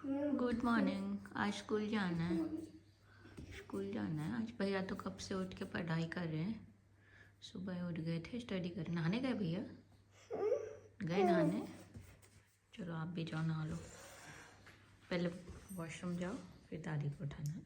Good morning. आज school जाना है। स्कूल जाना है आज। भैया तो कब से उठ के पढ़ाई कर रहे हैं। सुबह उठ गए थे स्टडी करने। नहाने गए भैया? गए नहाने? चलो आप भी जाओ नहा लो। पहले वॉशरूम जाओ फिर दादी को उठाना है।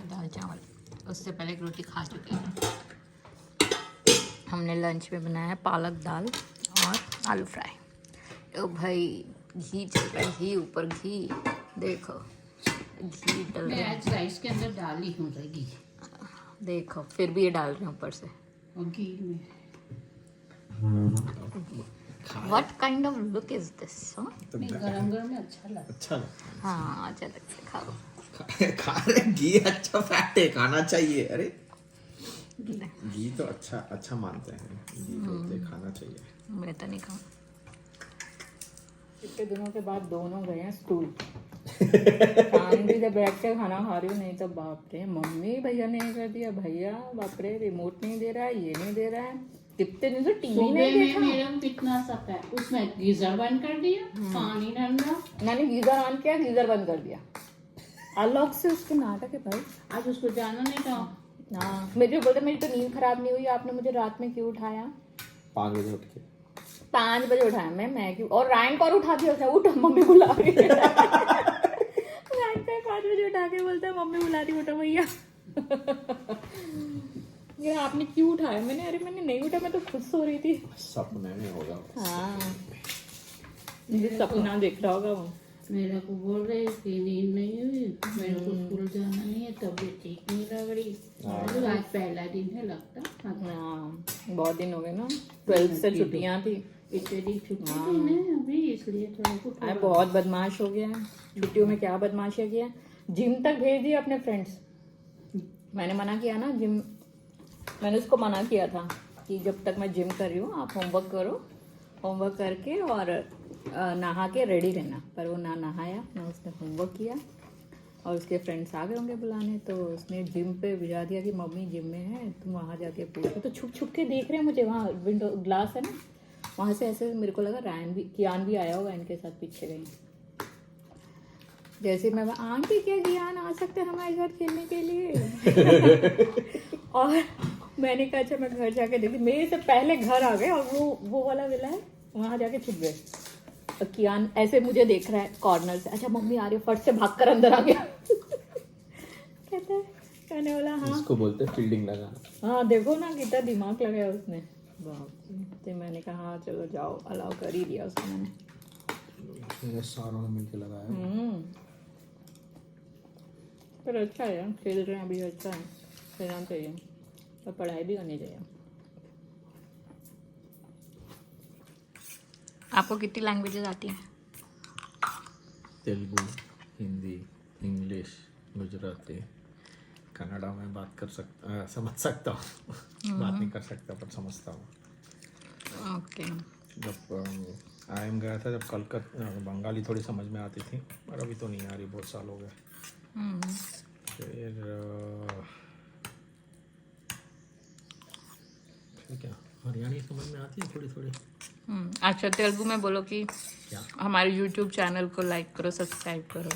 दाल चावल उससे पहले एक रोटी खा चुके हैं। हमने लंच में बनाया है पालक दाल और आलू फ्राई। ओ भाई घी चल रहा है, घी ऊपर घी। देखो घी डल रहा है। मैं आज राइस के अंदर डाली हूँ घी। देखो फिर भी ये डाल रहे हैं ऊपर से और घी में What kind of look is this? Huh? गरम गरम में अच्छा लगता अच्छा लगता हाँ अच्छा लगता है। खाओ है। खा रहे घी अच्छा फैट है, खाना चाहिए। अरे घी तो अच्छा मानते हैं, घी बोलते खाना चाहिए। मैं तो नहीं खाऊँ। इतने दिनों के बाद दोनों गए हैं स्कूल। शाम भी जब बैठ के खाना खा रही हूँ, नहीं तो बाप रे मम्मी भैया ने कर दिया, भैया बाप रे रिमोट नहीं दे रहा है, ये नहीं दे रहा है। कितने दिन से टीवी नहीं देखा। मेरा कितना सब है उसमें गीजर बंद कर दिया, पानी ठंडा। मैंने गीजर ऑन किया, गीजर बंद कर दिया। अलग से उसके नाटक है भाई। आज उसको जाना नहीं था। हाँ मेरे बोलते मेरी तो नींद खराब नहीं हुई, आपने मुझे रात में क्यों उठाया? 5 बजे उठ के 5 बजे उठाया मैं क्यों? और रायन को और उठा दिया था, उठ मम्मी बुला रही है। रायन को 5 बजे उठा के बोलता है मम्मी बुला रही, उठो भैया। ये आपने क्यों उठाया? मैंने नहीं उठा, मैं तो खुद सो रही थी। सपने में होगा। हाँ मुझे सपना देख रहा होगा वो। मेरे को बोल रहे कि नींद नहीं हुई, मेरे को स्कूल जाना नहीं है, तबीयत ठीक नहीं लग रही। तो आज पहला दिन है लगता। हाँ बहुत दिन हो गए ना, 12 से छुट्टियाँ थी। इतने दिन छुट्टी थी ना अभी, इसलिए थोड़ा कुछ अरे बहुत बदमाश हो गया है छुट्टियों में। क्या बदमाशियाँ किया, जिम तक भेज दिया अपने फ्रेंड्स। मैंने मना किया ना जिम, मैंने उसको मना किया था कि जब तक मैं जिम कर रही हूँ आप होमवर्क करो, होमवर्क करके और नहा के रेडी रहना। पर वो ना नहाया ना उसने होमवर्क किया, और उसके फ्रेंड्स आ गए होंगे बुलाने, तो उसने जिम पे भिजा दिया कि मम्मी जिम में है, तुम वहाँ जाके पूछो। तो छुप छुप के देख रहे हैं मुझे, वहाँ विंडो ग्लास है ना, वहाँ से ऐसे मेरे को लगा कियान भी आया होगा इनके साथ, पीछे गई। जैसे मैं आंटी क्या कियान आ सकते हैं हमारे साथ खेलने के लिए। और मैंने कहा अच्छा मैं घर जाके देखी, मेरे से पहले घर आ गए और वो वाला विला है वहाँ जाके छुप गए। और कियान ऐसे मुझे देख रहा है कॉर्नर से, अच्छा मम्मी आ रही है, फट से भागकर अंदर आ गया। कहता है, कहने वाला हाँ इसको बोलते फील्डिंग लगाना। हाँ देखो ना कितना दिमाग लगाया उसने। तो मैंने कहा हाँ चलो जाओ, अलाउ कर ही दिया उसने। मैंने सारों ने मिलकर लगाया। पर अच्छा है, खेल रहे हैं अभी, अच्छा है, खेलना चाहिए और पढ़ाई भी करनी चाहिए। आपको कितनी लैंग्वेजेस आती हैं? तेलुगु, हिंदी, इंग्लिश, गुजराती, कन्नड़ा में बात कर सकता, समझ सकता हूँ। बात नहीं कर सकता पर समझता हूँ। ओके। जब आईएम गया था, जब कलकत्ता बंगाली थोड़ी समझ में आती थी, पर अभी तो नहीं आ रही, बहुत साल हो गए। फिर क्या हरियाणी समझ में आती है थोड़ी थोड़ी। अच्छा तेलुगु में बोलो कि क्या हमारे यूट्यूब चैनल को लाइक करो, सब्सक्राइब करो।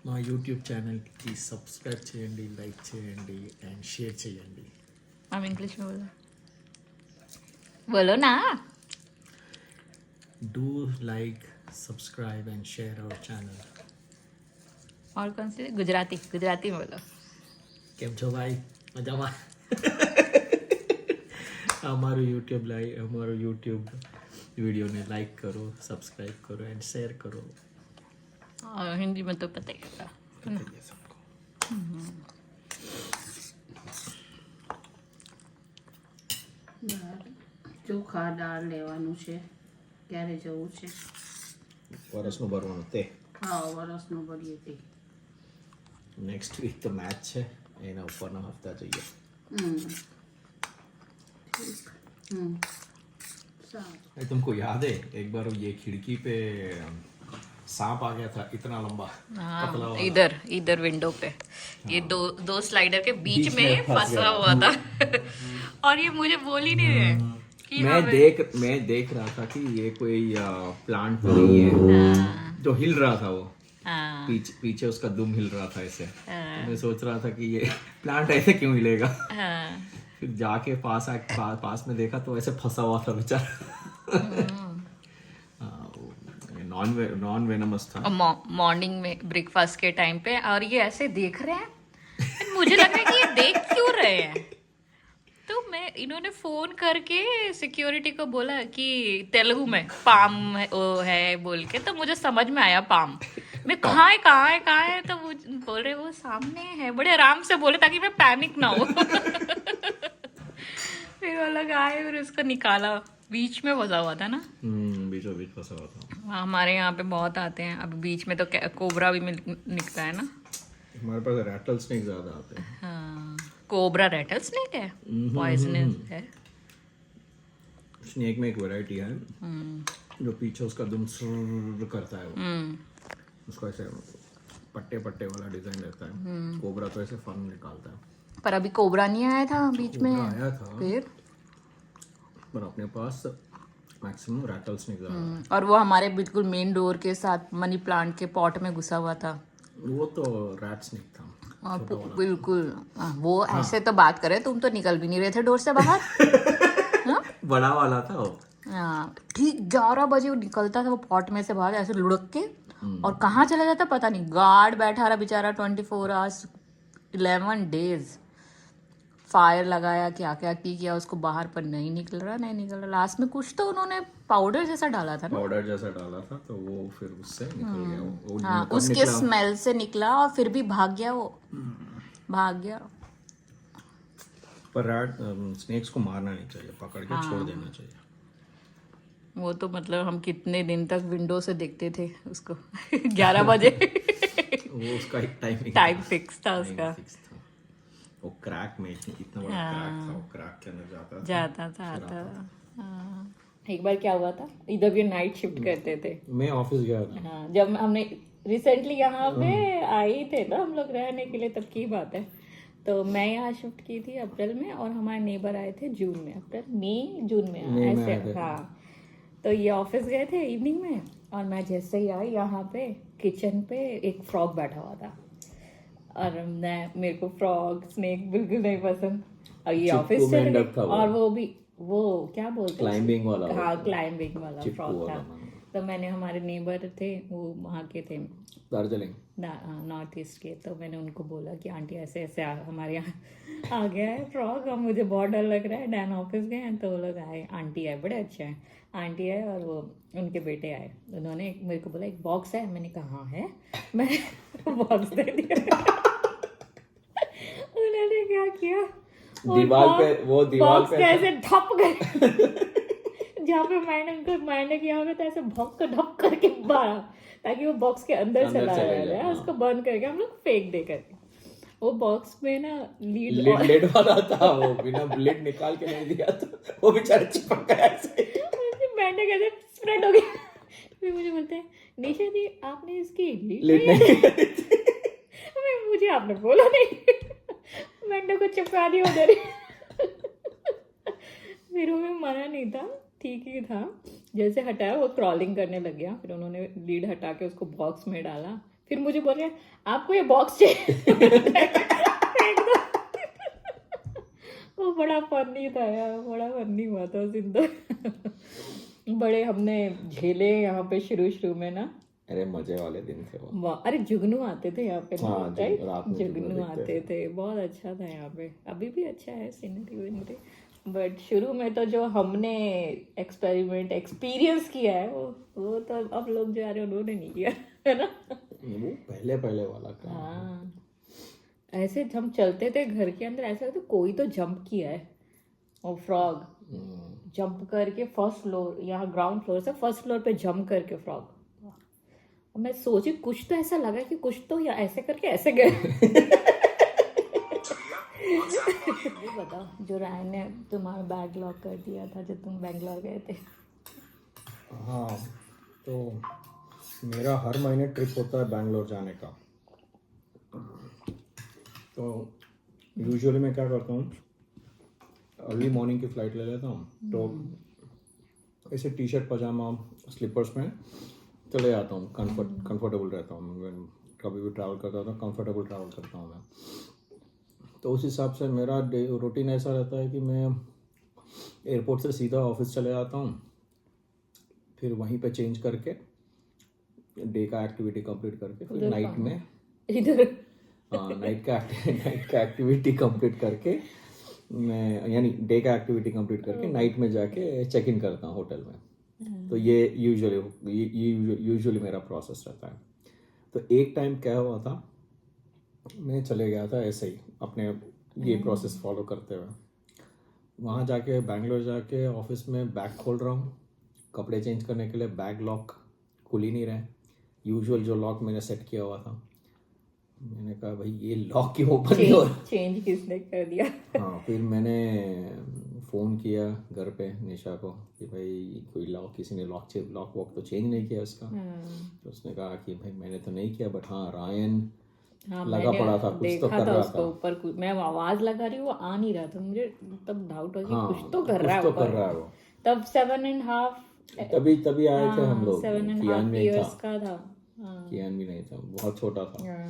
మా యూట్యూబ్ ఛానల్కి సబ్స్క్రైబ్ చేయండి, లైక్ చేయండి అండ్ షేర్ చేయండి. हम इंग्लिश में बोलो, बोलो ना। Do like, subscribe and share our channel. और कौन सी? गुजराती, गुजराती में बोलो। કેમ છો ભાઈ? મજામાં? અમારું યુટ્યુબ વિડીયોને લાઈક કરો, સબસ્ક્રાઈબ કરો એન્ડ શેર કરો. और हिंदी में तो पता ही होगा। बताइए सबको. ચોખા દાળ લેવાનું છે, ક્યારે જવું છે? વર્ષનું ભરવાનું તે હા વરસનું ભરીએ તે नेक्स्ट वीक तो मैच है एना ऊपर ना हफ्ता चाहिए સારું अरे तुमको याद है एक बार ये खिड़की पे सांप आ गया था इतना लंबा पतला वाला। इधर विंडो पे ये दो स्लाइडर के बीच बीच में में फंस फंसा गया। हुआ था और ये मुझे बोल ही नहीं रहे कि मैं देख रहा था कि ये कोई प्लांट तो नहीं है जो हिल रहा था वो हाँ, पीछे उसका दुम हिल रहा था ऐसे। तो मैं सोच रहा था कि ये प्लांट ऐसे क्यों हिलेगा। हाँ, फिर जाके पास में देखा तो ऐसे फंसा हुआ था बेचारा। नॉन वेनमस था। और मॉर्निंग में ब्रेकफास्ट के टाइम पे और ये ऐसे देख रहे हैं And मुझे लग रहा है कि ये देख क्यों रहे हैं। तो मैं इन्होंने फोन करके सिक्योरिटी को बोला कि तेलुगु में पाम है बोल के, तो मुझे समझ में आया पाम। मैं कहाँ है तो वो बोल रहे वो सामने है, बड़े आराम से बोले ताकि मैं पैनिक ना हो। फिर वो लोग आए और उसको निकाला, बीच में फंसा हुआ था ना। बीचों बीच फंसा हुआ था। हमारे यहाँ पे बहुत आते हैं, अब बीच में तो कोबरा भी निकलता है ना। हमारे पास रैटल स्नेक ज्यादा आते हैं। हाँ, कोबरा रेटल स्नेक है, पॉइजनस है। स्नेक में एक वैरायटी है जो पीछे उसका दुम सुर्र करता है वो। उसको ऐसे पट्टे पट्टे वाला डिजाइन रहता है। कोबरा तो ऐसे फन निकालता है। पर अभी कोबरा नहीं आया था बीच में, कोबरा आया था फिर पर अपने पास मैक्सिमम रैटल स्नेक ज्यादा है। और वो हमारे बिल्कुल मेन डोर के साथ मनी प्लांट के पॉट में घुसा हुआ था। वो तो रैट स्नेक था। और बिल्कुल वो ऐसे तो बात करे, तुम तो निकल भी नहीं रहे थे डोर से बाहर। हाँ? बड़ा वाला था वो। हाँ, ठीक 11 बजे वो निकलता था वो पॉट में से बाहर ऐसे लुढ़क के, और कहाँ चला जाता पता नहीं। गार्ड बैठा रहा बेचारा 24 आवर्स 11 डेज। फायर लगाया, क्या क्या किया उसको बाहर, पर नहीं निकल रहा। लास्ट में कुछ तो उन्होंने पाउडर जैसा डाला था ना। पाउडर जैसा डाला था तो वो फिर उससे निकल गया वो हाँ, उसके स्मेल से निकला और फिर भी भाग गया वो। भाग गया। पर रैट स्नेक्स को मारना नहीं चाहिए, पकड़ के छोड़ देना चाहिए। वो तो मतलब हम कितने दिन तक विंडो से देखते थे उसको। 11 बजे वो उसका एक टाइम फिक्स था उसका। वो क्रैक में इतना बड़ा क्रैक था, वो क्रैक के अंदर जाता था आता था। हाँ। एक बार क्या हुआ था, इधर भी नाइट शिफ्ट करते थे। मैं ऑफिस गया था। हाँ, जब हमने रिसेंटली यहाँ पे आए थे ना हम लोग रहने के लिए, तब की बात है। तो मैं यहाँ शिफ्ट की थी अप्रैल में, और हमारे नेबर आए थे जून में, अप्रैल मई जून में ऐसे। हाँ, तो ये ऑफिस गए थे इवनिंग में, और मैं जैसे ही आई यहाँ पे किचन पे एक फ्रॉग बैठा हुआ था, और मेरे को फ्रॉग स्नेक बिल्कुल नहीं पसंद। और ये ऑफिस चले गए, और वो क्या बोलते हैं, क्लाइंबिंग वाला। हाँ, क्लाइंबिंग वाला फ्रॉग था। तो मैंने, हमारे नेबर थे वो वहाँ के थे दार्जिलिंग नॉर्थ ईस्ट के, तो मैंने उनको बोला कि आंटी ऐसे ऐसे हमारे यहाँ आ गया है फ्रॉग, अब मुझे बहुत डर लग रहा है। डैन ऑफिस गए हैं तो वो लोग आए, आंटी आए, बड़े अच्छे हैं आंटी आए, और वो उनके बेटे आए। उन्होंने मेरे को बोला एक बॉक्स है, मैंने कहा हाँ है, मैंने बॉक्स दे दिया। उन्होंने क्या किया, दीवार पे ऐसे ढप गए। जहाँ पे मैंने किया होगा तो ऐसे ढप करके मारा, ताकि वो बॉक्स के अंदर चला जाए। उसको बंद करके हम लोग फेंक दे करके। वो बॉक्स में ना लिड वाला था, वो बिना लिड निकाल के नहीं दिया तो वो बेचारा चिपक गया ऐसे। मैंने कैसे स्प्रेड हो गया। फिर मुझे बोलते हैं निशा दी आपने इसकी लिड नहीं मुझे आपने बोला नहीं। मैंने को चिपका दिया उधर। फिर वो मना नहीं था, ठीक ही था। जैसे हटाया वो क्रॉलिंग करने लग गया, फिर उन्होंने लीड हटा के उसको बॉक्स में डाला। फिर मुझे बोल रहे आपको ये बॉक्स चाहिए। वो बड़ा फनी था यार, बड़ा फनी हुआ था उस दिन। बड़े हमने झेले यहाँ पे शुरू में ना। अरे मजे वाले दिन थे वो। अरे जुगनू आते थे यहाँ पे, हाँ, जुगनू आते थे, बहुत अच्छा था यहाँ पे। अभी भी अच्छा है सीनरी, बट शुरू में तो जो हमने एक्सपीरियंस किया है वो तो अब लोग जो आ रहे हैं उन्होंने नहीं किया है ना। वो पहले वाला काम। हाँ, ऐसे हम चलते थे घर के अंदर, ऐसा तो कोई तो जंप किया है, और फ्रॉग जंप करके फर्स्ट फ्लोर, यहाँ ग्राउंड फ्लोर से फर्स्ट फ्लोर पे जंप करके फ्रॉग, और मैं सोची कुछ तो ऐसा लगा कि कुछ तो या ऐसे करके ऐसे गए। ये बताओ जो रायन ने तुम्हारा बैग लॉक कर दिया था जब तुम बेंगलोर गए थे। हाँ, तो मेरा हर महीने ट्रिप होता है बैंगलोर जाने का। तो यूजुअली मैं क्या करता हूँ, अर्ली मॉर्निंग की फ़्लाइट ले लेता हूँ, तो ऐसे टी शर्ट पजामा स्लीपर्स में चले जाता हूँ, कंफर्टेबल रहता हूँ। कभी भी ट्रैवल करता हूँ तो कंफर्टेबल ट्रैवल करता हूँ मैं। तो उस हिसाब से मेरा रूटीन ऐसा रहता है कि मैं एयरपोर्ट से सीधा ऑफिस चले जाता हूँ, फिर वहीं पे चेंज करके डे का एक्टिविटी कंप्लीट करके फिर नाइट में इधर नाइट का एक्टिविटी कंप्लीट करके मैं, यानी डे का एक्टिविटी कंप्लीट करके नाइट में जाके चेक इन करता हूँ होटल में। तो ये यूजुअली मेरा प्रोसेस रहता है। तो एक टाइम क्या हुआ था, मैं चले गया था ऐसे ही अपने ये प्रोसेस फॉलो करते हुए। वहाँ जाके बैंगलोर जाके ऑफिस में बैग खोल रहा हूँ, कपड़े चेंज करने के लिए बैग लॉक खुल ही नहीं रहे, यूजुअल जो लॉक मैंने सेट किया हुआ था। मैंने कहा भाई ये लॉक क्यों ओपन नहीं हो रहा। चेंज किसने कर दिया? हाँ, फिर मैंने फ़ोन किया घर पे निशा को कि भाई कोई लॉक, किसी ने लॉक वॉक तो चेंज नहीं किया इसका। तो उसने कहा कि भाई मैंने तो नहीं किया, बट हाँ रायन लगा पड़ा था, कुछ तो कर रहा था ऊपर। मैं आवाज लगा रही हूँ, वो आ नहीं रहा था, मुझे तब डाउट हो कि हाँ, कुछ तो कर रहा है कुछ तो कर ऊपर। रहा है वो। तब 7.5 तभी आए थे हम लोग। 7.5 years का था। कियान भी नहीं था, बहुत छोटा था। हाँ।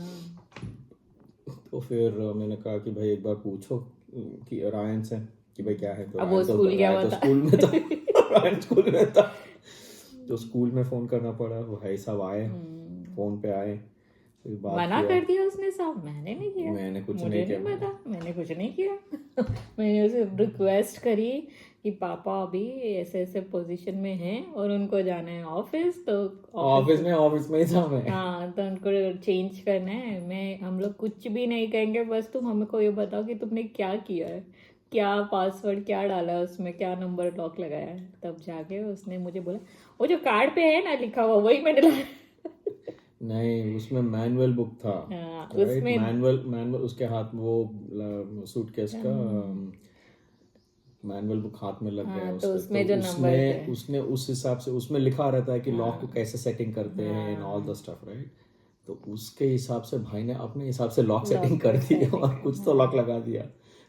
तो फिर मैंने कहा कि भाई एक बार पूछो कि रायन से कि भाई क्या है। तो अब वो रायन स्कूल गया रायन हुआ तो था। स्कूल में था। रायन स्कूल में था, तो स्कूल में फ़ोन करना पड़ा। वो भाई साहब आए, फ़ोन पे आए, फिर बात मना किया। कर दिया उसने साहब, मैंने नहीं किया, मैंने कुछ मुझे नहीं नहीं किया। पता, मैंने कुछ नहीं किया। मैंने उसे रिक्वेस्ट करी कि पापा अभी ऐसे ऐसे पोजीशन में हैं और उनको जाना है ऑफिस, तो ऑफिस में ही था मैं। हाँ, तो उनको चेंज करना है। हम लोग कुछ भी नहीं कहेंगे, बस तुम हमको ये बताओ कि तुमने क्या किया है, क्या पासवर्ड क्या डाला है उसमें, क्या नंबर लॉक लगाया है। तब जाके उसने मुझे बोला वो जो कार्ड पे है ना लिखा हुआ वही मैंने लाया। नहीं, उसमें मैनुअल बुक था। हाँ, राइट, उसमें मैनुअल उसके हाथ, वो सूटकेस का मैनुअल बुक हाथ में लग गया तो उसके। उसमें जो नंबर थे, उसने उस हिसाब से उसमें लिखा रहता है कि लॉक को कैसे सेटिंग करते हैं and all the stuff, right. तो उसके हिसाब से भाई ने अपने हिसाब से लॉक सेटिंग कर दी और कुछ तो लॉक लगा दिया।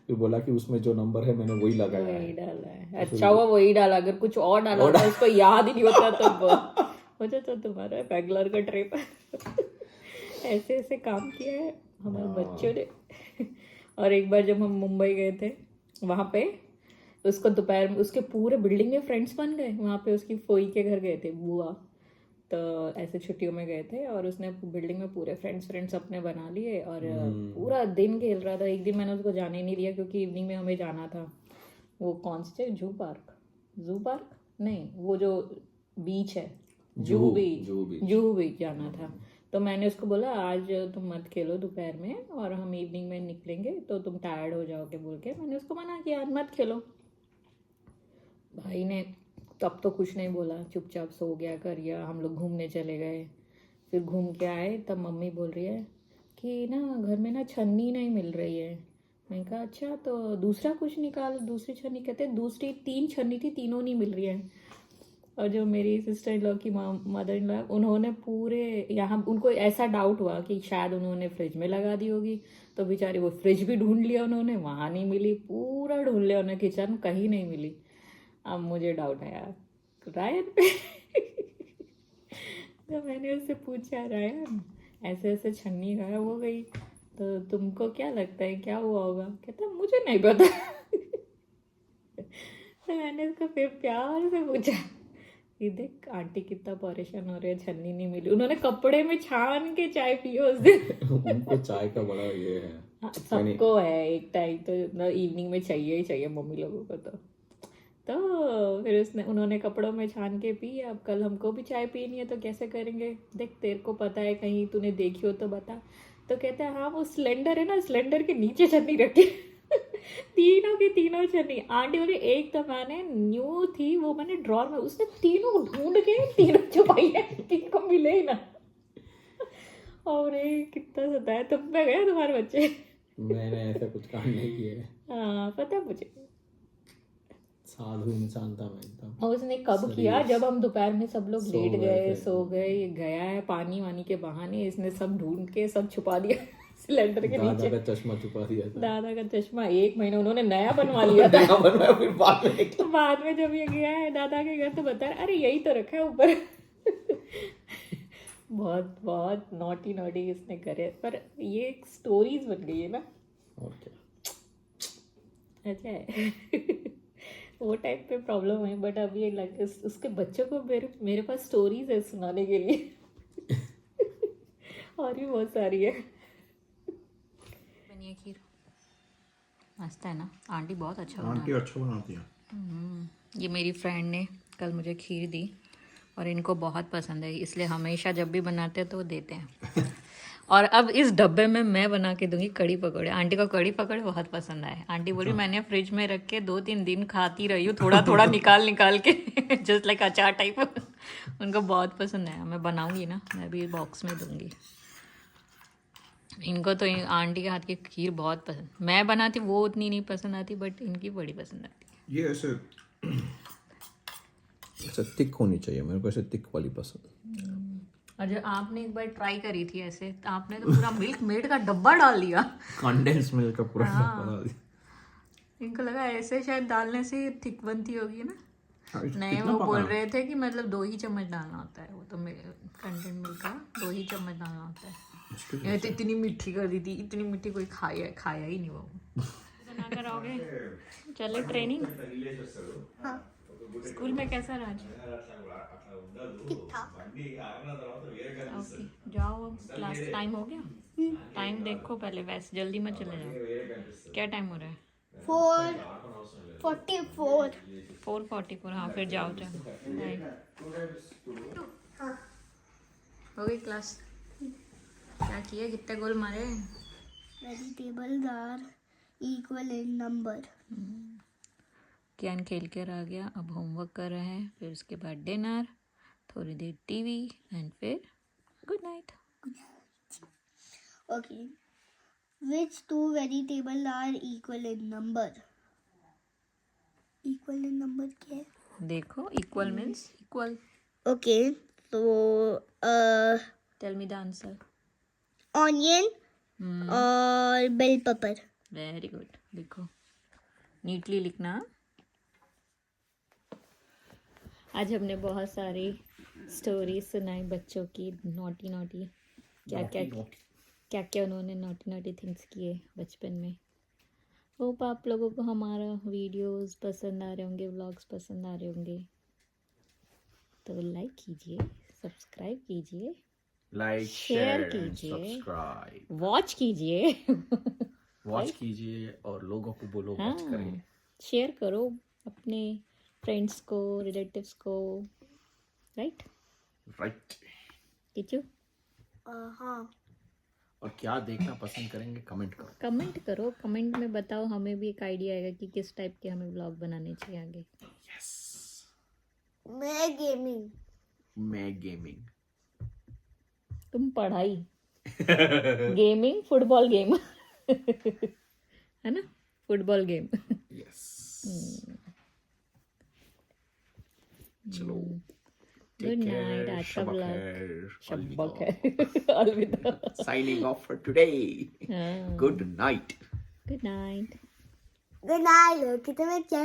फिर बोला कि उसमें जो नंबर है मैंने वही लगाया वही है। डाला है। अच्छा हुआ वही डाला, अगर कुछ और डाला होता उसको याद ही नहीं होता तब। मुझे तो तुम्हारा बैंगलोर का ट्रिप ऐसे ऐसे काम किया है हमारे बच्चों ने। और एक बार जब हम मुंबई गए थे, वहाँ पे उसको दोपहर में उसके पूरे बिल्डिंग में फ्रेंड्स बन गए। वहाँ पे उसकी फोई के घर गए थे, बुआ, तो ऐसे छुट्टियों में गए थे और उसने बिल्डिंग में पूरे फ्रेंड्स अपने बना लिए और पूरा दिन खेल रहा था। एक दिन मैंने उसको जाने नहीं दिया क्योंकि इवनिंग में हमें जाना था, वो कौन से जू पार्क नहीं, वो जो बीच है जूहू बीच जाना था। तो मैंने उसको बोला आज तुम मत खेलो दोपहर में और हम इवनिंग में निकलेंगे तो तुम टायर्ड हो जाओगे बोल के मैंने उसको मना किया, आज मत खेलो। भाई ने तब तो कुछ नहीं बोला, चुपचाप सो गया कर गया। हम लोग घूमने चले गए, फिर घूम के आए तब मम्मी बोल रही है कि ना घर में ना छन्नी नहीं मिल रही है। मैंने कहा अच्छा तो दूसरा कुछ निकाल, दूसरी छन्नी। कहते दूसरी 3 छन्नी थी, तीनों नहीं मिल रही है। और जो मेरी सिस्टर इन लॉ की मदर इन लॉ, उन्होंने पूरे यहाँ, उनको ऐसा डाउट हुआ कि शायद उन्होंने फ्रिज में लगा दी होगी, तो बेचारी वो फ्रिज भी ढूंढ लिया उन्होंने, वहाँ नहीं मिली। पूरा ढूंढ लिया उन्होंने, किचन कहीं नहीं मिली। अब मुझे डाउट आया रायन पे। तो मैंने उससे पूछा रायन ऐसे ऐसे छन्नी गायब हो गई तो तुमको क्या लगता है क्या हुआ होगा? कहता मुझे नहीं पता। तो मैंने उसको फिर प्यार से पूछा कि देख आंटी कितना परेशान हो रही है, छन्नी नहीं मिली। उन्होंने कपड़े में छान के चाय पी उस दिन। उनको चाय का बड़ा ये है। हाँ, सबको है एक टाइम तो इवनिंग में चाहिए ही चाहिए मम्मी लोगों को। तो फिर उन्होंने कपड़ों में छान के पी। अब कल हमको भी चाय पीनी है तो कैसे करेंगे, देख तेरे को पता है कहीं तूने देखी हो तो बता। तो कहते हैं हाँ वो सिलेंडर है ना, सिलेंडर के नीचे छन्नी रखी। तीनों की तीनों छन्नी। आंटी बोली एक तो मैंने न्यू थी वो मैंने ड्रॉर में, उसने तीनों ढूंढ के तीनों छुपाई है, तीन को मिले ही ना। और ये कितना सताया तुम पे गए तुम्हारे बच्चे। मैंने ऐसा कुछ काम नहीं किया है, हाँ पता है मुझे। साधु इंसान था मैं एकदम। और उसने कब किया, जब हम दोपहर में सब लोग सो लेट गए गए थे। सो गए, ये गया है पानी वानी के बहाने, इसने सब ढूंढ के सब छुपा दिया सिलेंडर के दादा नीचे। का चश्मा छुपा दिया था। दादा का चश्मा 1 महीना उन्होंने नया बनवा लिया था। नया बनवाया, फिर बाद में निकला। तो बाद में जब ये गया है दादा के घर तो बता रहा, अरे यही तो रखा है ऊपर। बहुत बहुत नॉटी नॉटी इसने करे, पर ये एक स्टोरीज बन गई है ना। और क्या, अच्छा है। वो टाइप पे प्रॉब्लम है, बट अब ये लग उसके बच्चों को मेरे पास स्टोरीज है सुनाने के लिए। और भी बहुत सारी है। बनिए खीर मस्त है ना, आंटी बहुत अच्छा आंटी अच्छा बनाती है। ये मेरी फ्रेंड ने कल मुझे खीर दी और इनको बहुत पसंद है, इसलिए हमेशा जब भी बनाते हैं तो वो देते हैं। और अब इस डब्बे में मैं बना के दूंगी कड़ी पकौड़े। आंटी को कड़ी पकौड़े बहुत पसंद आए। आंटी बोली मैंने फ्रिज में रख के 2-3 दिन खाती रही हूँ, थोड़ा थोड़ा निकाल निकाल के, जस्ट लाइक अचार टाइप। उनको बहुत पसंद है, मैं बनाऊंगी ना, मैं भी बॉक्स में दूंगी। इनको तो आंटी के हाथ की खीर बहुत पसंद, मैं बनाती वो उतनी नहीं पसंद आती, बट इनकी बड़ी पसंद आती है। ये ऐसे ऐसा थिक होनी चाहिए, मेरे को ऐसे थिक वाली पसंद। और जब आपने एक बार ट्राई करी थी ऐसे, तो आपने तो पूरा मिल्क मेड का डब्बा डाल दिया। कंडेंस मिल्क का पूरा हाँ। डब्बा दिया। इनको लगा ऐसे शायद डालने से थिक बनती होगी ना। नहीं, कितना वो बोल पकाना? रहे थे कि मतलब 2 ही चम्मच डालना होता है, वो तो कंडेंस मिल्क का 2 ही चम्मच डालना होता है। ये तो इतनी मीठी कर दी थी, इतनी मीठी कोई खाया ही नहीं वो। बना कर आओगे, चले ट्रेनिंग। स्कूल में कैसा रहा आज? ओके, जाओ अब, क्लास टाइम हो गया। टाइम देखो पहले, वैसे जल्दी मत चले जाओ। क्या टाइम हो रहा है? 4:44 4:44। हाँ फिर जाओ जाओ, बाय। हो गई क्लास? क्या किए, कितने गोल मारे? Vegetables are equal in number. Kiyan खेल कर आ गया, अब होमवर्क कर रहे हैं, फिर उसके बाद डिनर, थोड़ी देर टीवी एंड फिर good night. Okay. Which two vegetables are equal in number? Equal in number क्या है? देखो, equal means equal. Okay. So tell me the answer. onion और bell pepper. वेरी गुड, लिखो, नीटली लिखना। आज हमने बहुत सारी स्टोरी सुनाई बच्चों की, नॉटी नॉटी, क्या क्या उन्होंने नॉटी नॉटी थिंग्स किए बचपन में। होप आप लोगों को हमारा वीडियोस पसंद आ रहे होंगे, व्लॉग्स पसंद आ रहे होंगे, तो लाइक कीजिए, सब्सक्राइब कीजिए, लाइक शेयर शेयर एंड कीजिए, सब्सक्राइब, वॉच कीजिए। वॉच कीजिए और लोगों को बोलो वॉच हाँ, करें। शेयर करो अपने फ्रेंड्स को, रिलेटिव्स को, राइट राइट। किचू? हाँ. और क्या देखना पसंद करेंगे कमेंट करो। कमेंट करो, कमेंट में बताओ, हमें भी एक आइडिया आएगा कि किस टाइप के हमें व्लॉग बनाने चाहिए आगे। मैं गेमिंग. मैं गेमिंग। तुम पढ़ाई। Gaming football game. है ना, फुटबॉल गेम। यस। चलो, गुड नाइट, आज का व्लॉग शब्बा खैर। अलविदा। Signing off for today. हाँ, Good night. Good night. Good night. कितने बजे?